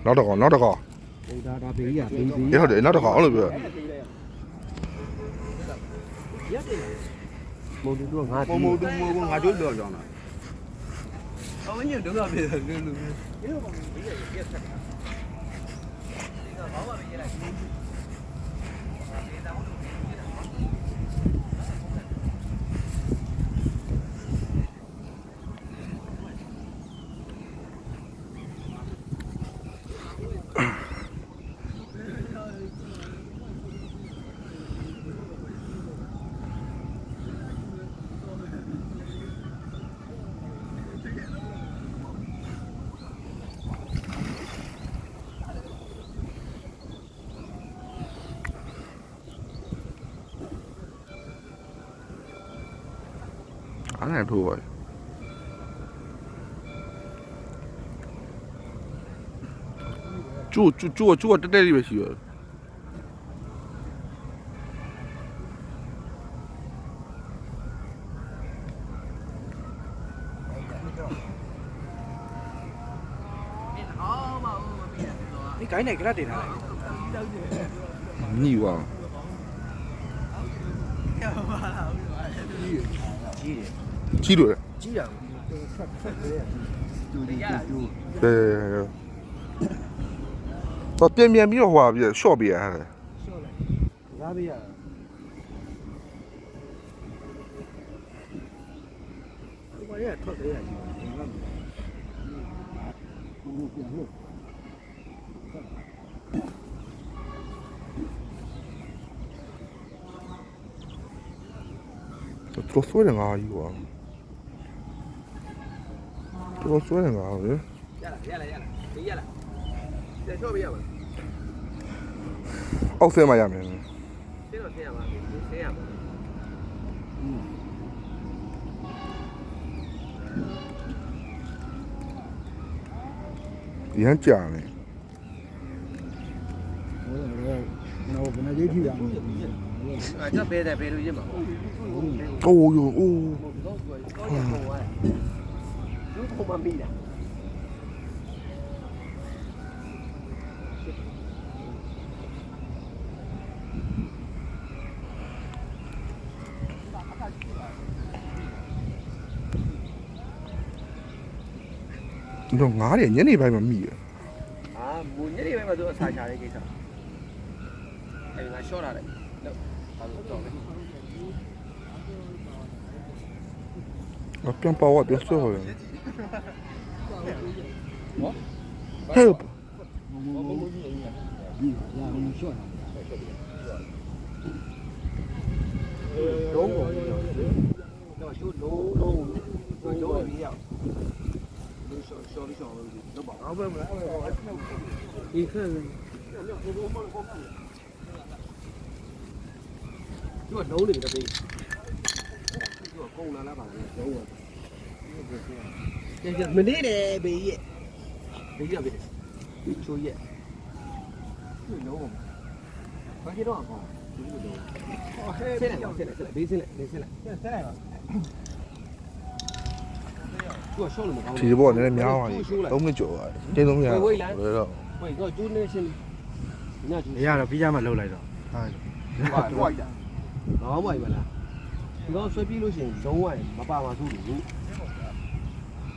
နောက်တော့ဒါဘေးရဘေးစီဟုတ်တယ်နောက်တော့အောင်လို့ပြောမုံတူတော့ငါမုံတူငါတို့လောကြောင်းတာအမင်းညတော့ပြည့်တယ်လူလူဒီလိုပါမင်းရက်ဆက်တာဒီကဘာမှမရလိုက်အားနဲ့ထိုးပါကျိုးတက်တက်လေးပဲရှိရတယ်ဒီကိုင်းနိုင်ကြတဲ့ထားညှိပါကြီးလို့ကြီးတာတော့ပြန်ပြီးတော့ဟွာပြီးရှော့ပြရတယ်ရှော့လိုက်ငါးပေးရဒီမှာရထွက်ကြရကြီးတော်ဆွဲတယ်ငါကြီးကွာတော်ဆွဲတယ်ငါပဲရလာပြန်ချော့ပေးရပါအောက်ဆဲမှရမယ်ဆင်းတော့ဆင်းရပါဆင်းရပါရမ်းကြာတယ်နော်ဘယ်နဲ့ကြီးထိရအောင်ကျပဲတယ်ပဲလို့ရမှာအိုးယိုအိုးလူပုံမမီးတာတော့ငါးတယ်ညနေပိုင်းမှာမိရမူညနေပိုင်းမှာသူအစာချတဲ့ကိစ္စအဲ့ငါရှော့ထားတယ်လို့ဘာလို့တော့လဲပြန်ပါဝတ်ပြန်ဆွဲရhelp လုံးကုန်တော့ရှိုးလုံးပြီးရရှော့လို့ပါအောင်ပဲမလားဒီခက်သူကလုံးနေတယ်ပေးသူကကုန်လာလားပါလားလုံးဝမနေနဲ့ဘေးရဲ့ဘေးရပြီချိုးရဲ့သူ့လုံးဝဘာကြီးတော့အောင်ဒီလိုလုံးဆင်းလိုက်ဘေးဆင်းလိုက်ဆင်းလိုက်ပါသူကရှော့လို့မကောင်းဘူးဒီဘောနည်းနည်းများသွားပြီ3မိနစ်ကျော်သွားတယ်တင်း3မိနစ်ဝေးတော့ဝေးတော့ကျူးနေရှင်းညကျူးရတော့ပြီးကြမှာလှုပ်လိုက်တော့ဟာဝိုက်တာတော့ဝိုက်ပါလားဒီကောင်ဆွဲပြီးလို့ရှိရင်လုံးဝမပါပါဘူးလို့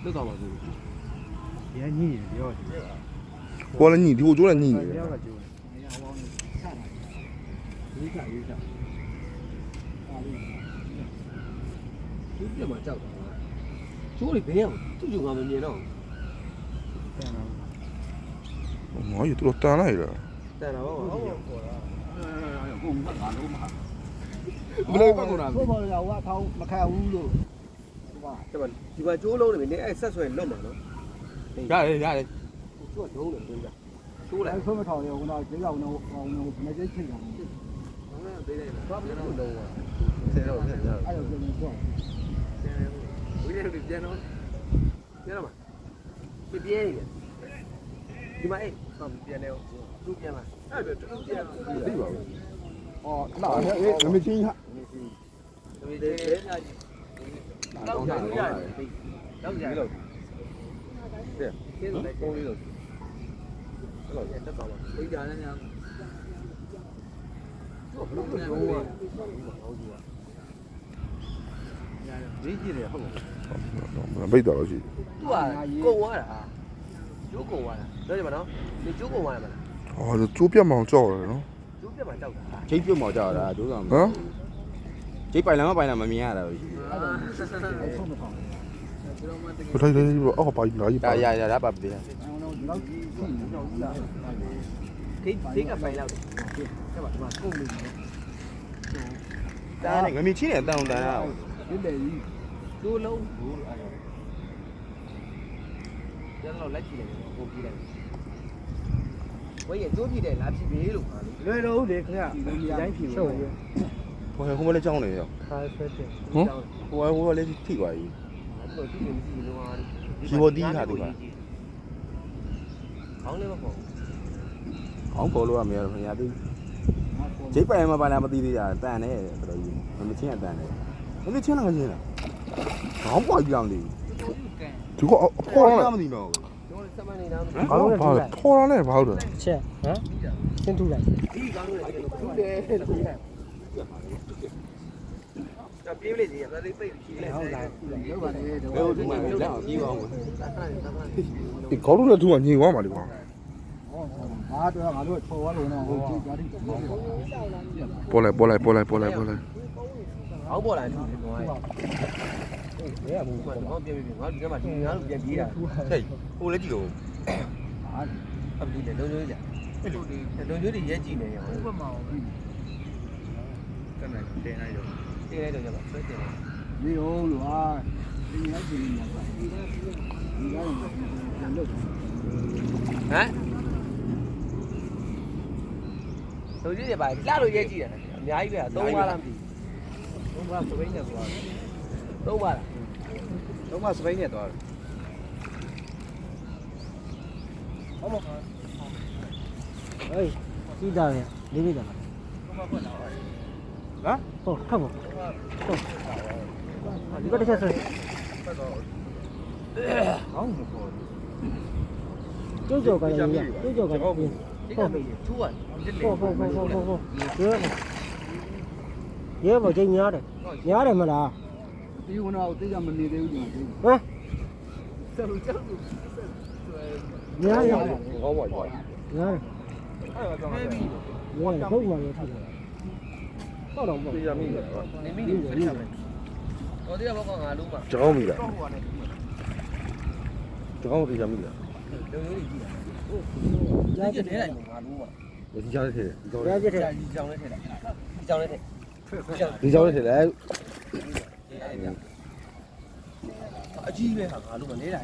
လွတ်တော့ပါဘူးရညိတယ်ပြောတယ်ဘောလည်းညှိဒီဟိုကျိုးလည်းညှိနေတယ်ပြောကကျိုးရေးချကျူးပြမှာကြောက်တာကျိုးလေးဘယ်ရောက်သူ့ကျူးငါမမြင်တော့ငါอยู่ตัวตานလိုက်တာတန်တာပါဟုတ်ပါဘူးကိုမကလုံးမှာဘယ်လိုပတ်ကုန်တာဘိုးဘော်ရောကထောင်းမခံဘူးလို့ဒီမှာကျိုးလုံးနေပြီအဲ့ဆက်ဆွဲလွတ်မှာနော်ရတယ်ကျိုးလုံးနေပြီကျိုးလိုက်ဆွဲမထောင်ရဘူးတော့ကျေးရောက်တော့မကျိတ်ချိတ်အောင်ပေးလိုက်တော့ဘယ်လိုလုံးอ่ะဆယ်တော့ပြန်အဲ့တော့ပြန်ဆွဲဝိရည်ပြန်တော့ပြန်တော့ပြင်းနေတယ်ဒီမှာအဲ့ပြန်နေသူပြန်လာအဲ့ဒါတူပြန်သိပါဘူးအော်လာမမချင်းဟာသမီးလေးတော့ကြရတယ်တော့ကြရလို့တဲ့ကျင်းလိုက်ပုံလေးလို့ တက်သွားပါသိကြတယ်ညာဘလို့ပြောဟောဒီကြည့်ရဟုတ် ပိတ်တော့လို့ရှိ သူကကုံသွားတာကျိုးကုံသွားတာပြောကြပါနော်ဒီကျိုးကုံသွားတယ်မလား ဟောကျိုးပြတ်မောင်ကြောက်ရတယ်နော် ကျိုးပြတ်မှကြောက်တာ ချိတ်ပြုတ်မော်ကြတာဒိုးဆောင် ဟမ် ချိတ်ပိုင်လာမပိုင်လာမမြင်ရတာပဲရှိ ဘထိုင်လေးအောက်ပိုင်းလာကြီး ဒါရဒါပါပြီ ခေကပိုင်လောက်တယ်ပါဒီမှာကုံနေတယ် တားနေငမြချင်းနဲ့တောင်းတန်တာ ဒီလေကြီးကျိုးလုံးဘူးအဲ့ဒါကျန်တော့လက်ကြည့်လိုက်ကိုပြီးလိုက်ဝေးရကျိုးပြည့်တယ်လားဖြစ်ပြီလို့လွယ်တော့လေခင်ဗျတိုင်းဖြစ်လို့ ဟိုမလေးကြောင်းနေရော ခါဆွဲတယ် ဟိုလေးထိသွားပြီ အဲ့တော့ဒီလိုမရှိလို့ဟာ ဒီဘောတီးခါတူပါ ခေါင်းလေးမပေါ့ ခေါင်းပေါ်လို့ရမရတော့ခင်ဗျာသိချိတ်ပိုင်မပိုင်လာမသိသေးတာတန်နေတော်တော်ကြီးငမြချင်းအတန်နေငမြချင်းလားငမြချင်းလားခေါင်းပေါ်ကြီးအောင်လေ သူကအဖော်လာ မသိတော့ ကျွန်တော်စမ်းမနေတာ ဘာလို့ဘာဖော်လာလဲဘာလို့ ချက်ဟမ်စင်းထူလိုက် ဒီကောင်းလို့ထူတယ်လို့ဒါပြေးလေးစီဒါလေးပိတ်ပြီးလိုက်ဟုတ်လားလောက်ပါလေတော့ ဘယ်လိုဒီမှာကြောက်ကြီးပါဦး ဒီခေါင်းတို့လည်းသူကညင်သွားမှာလေကွာ ငါတို့ငါတို့ထော်ရလို့နော်ဟိုကြည့်ကြတယ် ပေါ်လိုက်ပေါ်လိုက်ပေါ်လိုက်ပေါ်လိုက်ပေါ်လိုက် ဟောက်ပေါ်လာတယ်ဒီကောင်ကဘယ်ကဘူးကတော့ပြန်ပြီးငါဒီကမှဒီငါတို့ပြန်ပြေးတာ ဟဲ့ဟိုလည်းကြည့်တော့ အပလီလေလုံးကျိုးကြလုံးကျိုးတွေရဲကြည့်နေရအောင်ဘက်မှာကဲတင်လိုက်တော့တင်လိုက်တော့ကြပါဆွဲတင်လိုက် ဒီဟိုလို့ဟာဒီရိုက်ကြည့်နေမှာဒီကလို့ ဟမ်လုံးကျိုးတွေပါလှလို့ရဲကြည့်တယ်အများကြီးပဲ3ပါးလားမသိ3ပါးစပိန်နဲ့သွား3ပါးလား တော့မှစပိန်နဲ့သွားတယ် အေးစီးတာလေလေးလေးတာ ဟမ် ဟုတ်ခတ်ဖို့ဒီကတည်းကဆို ဟောင်းမပေါ် ကျုပ်ကြော်ကလည်းရကျုပ်ကြော်ကလည်း ဒီကမေးထူးရတယ် ဟုတ်ရဲဘောချင်းများတယ်မလား ဒီဝန်တော့သိကြမနေသေးဘူးကျွန်တော် ဟမ် ဆက်လို့ကြောက်လို့ များရ ဟောပါကြော များတယ် အဲ့ဒါကြောင့်လည်း ရဲဟုတ်ပါရဲ့ထပ်တယ်ဟုတ်တော့ပေါ့ သိကြမိတယ် နေမိနေဆက်ရမယ်ဟောဒီဘောကငါလုံးမှာ ကြောင်းမိလားကြောင်းသိကြမိလား လုံယိုးကြီးကြည့်တာ ရဲ ကြ ကျ ည့် တဲ့ နေလိုက်ငါလုံးမှာ ဒီကြောင်းလေးထည့် ရဲကျတဲ့ ဒီကြောင်လေးထည့်လိုက်ဒီကြောင်လေးထည့် ဒီကြောင်းလေးထည့်လဲ အကြီးပဲဟာငါလုံးမှာနေတာ